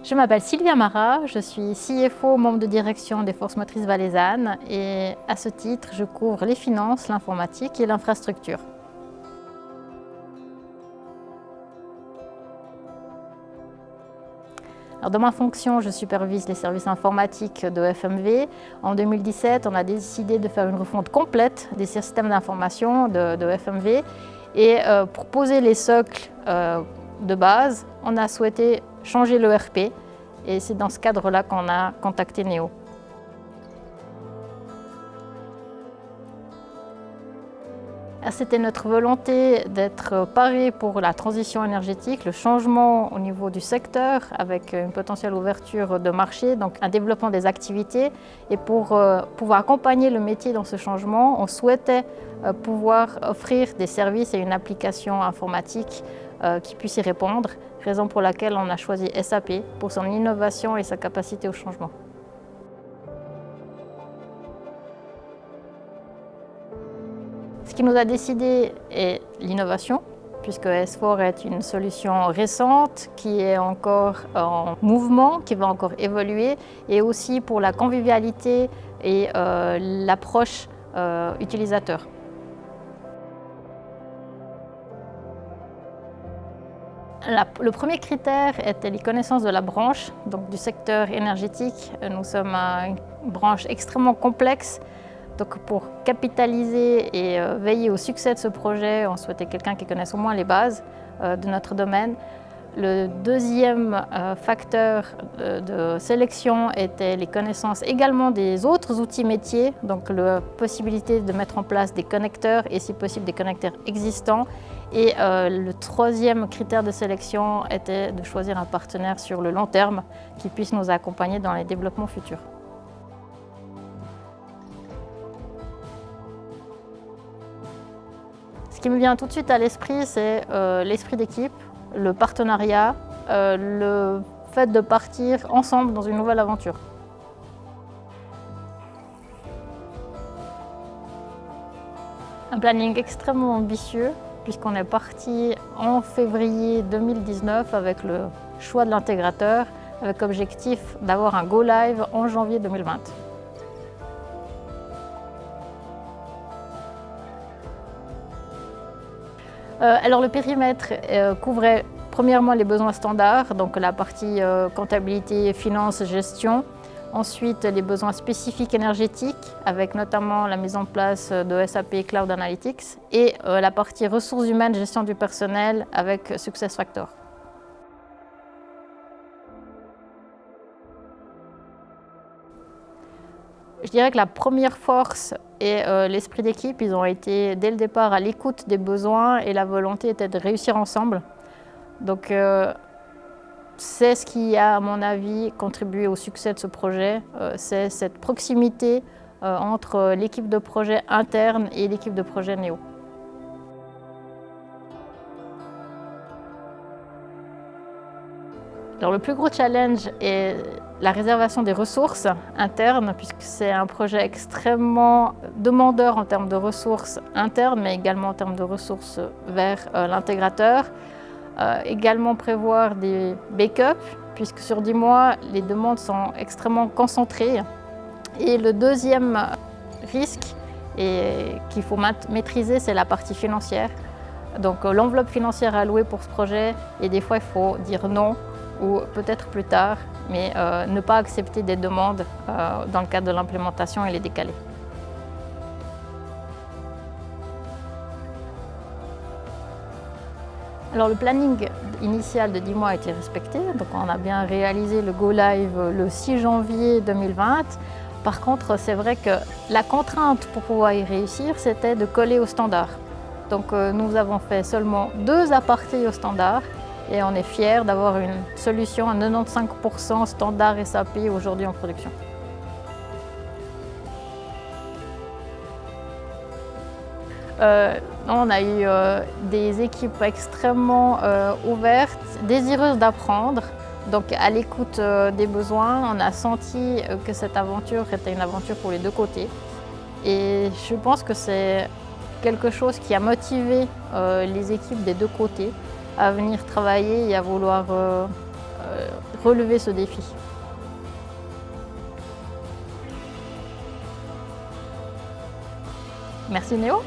Je m'appelle Sylvia Marat, je suis CFO, membre de direction des Forces Motrices Valaisannes et à ce titre, je couvre les finances, l'informatique et l'infrastructure. Alors, dans ma fonction, je supervise les services informatiques de FMV. En 2017, on a décidé de faire une refonte complète des systèmes d'information de FMV et pour poser les socles de base, on a souhaité changer l'ERP et c'est dans ce cadre-là qu'on a contacté Néo. C'était notre volonté d'être paré pour la transition énergétique, le changement au niveau du secteur avec une potentielle ouverture de marché, donc un développement des activités. Et pour pouvoir accompagner le métier dans ce changement, on souhaitait pouvoir offrir des services et une application informatique qui puisse y répondre, raison pour laquelle on a choisi SAP pour son innovation et sa capacité au changement. Ce qui nous a décidé est l'innovation, puisque S4 est une solution récente qui est encore en mouvement, qui va encore évoluer, et aussi pour la convivialité et l'approche utilisateur. Le premier critère était les connaissances de la branche, donc du secteur énergétique. Nous sommes une branche extrêmement complexe. Donc pour capitaliser et veiller au succès de ce projet, on souhaitait quelqu'un qui connaisse au moins les bases de notre domaine. Le deuxième facteur de sélection était les connaissances également des autres outils métiers, donc la possibilité de mettre en place des connecteurs et si possible des connecteurs existants. Et le troisième critère de sélection était de choisir un partenaire sur le long terme qui puisse nous accompagner dans les développements futurs. Ce qui me vient tout de suite à l'esprit, c'est l'esprit d'équipe, le partenariat, le fait de partir ensemble dans une nouvelle aventure. Un planning extrêmement ambitieux, puisqu'on est parti en février 2019 avec le choix de l'intégrateur, avec objectif d'avoir un go live en janvier 2020. Alors le périmètre couvrait premièrement les besoins standards, donc la partie comptabilité, finance, gestion. Ensuite les besoins spécifiques énergétiques, avec notamment la mise en place de SAP Cloud Analytics. Et la partie ressources humaines, gestion du personnel avec SuccessFactors. Je dirais que la première force est l'esprit d'équipe. Ils ont été dès le départ à l'écoute des besoins et la volonté était de réussir ensemble. Donc c'est ce qui a, à mon avis, contribué au succès de ce projet. C'est cette proximité entre l'équipe de projet interne et l'équipe de projet Néo. Alors, le plus gros challenge est la réservation des ressources internes, puisque c'est un projet extrêmement demandeur en termes de ressources internes, mais également en termes de ressources vers l'intégrateur. Également prévoir des backups, puisque sur 10 mois, les demandes sont extrêmement concentrées. Et le deuxième risque qu'il faut maîtriser, c'est la partie financière. Donc l'enveloppe financière allouée pour ce projet, et des fois il faut dire non, ou peut-être plus tard, mais ne pas accepter des demandes dans le cadre de l'implémentation et les décaler. Alors le planning initial de 10 mois a été respecté, donc on a bien réalisé le Go Live le 6 janvier 2020. Par contre, c'est vrai que la contrainte pour pouvoir y réussir, c'était de coller au standard. Donc nous avons fait seulement 2 apartés au standard et on est fiers d'avoir une solution à 95% standard SAP aujourd'hui en production. On a eu des équipes extrêmement ouvertes, désireuses d'apprendre, donc à l'écoute des besoins. On a senti que cette aventure était une aventure pour les deux côtés. Et je pense que c'est quelque chose qui a motivé les équipes des deux côtés à venir travailler et à vouloir relever ce défi. Merci Néo.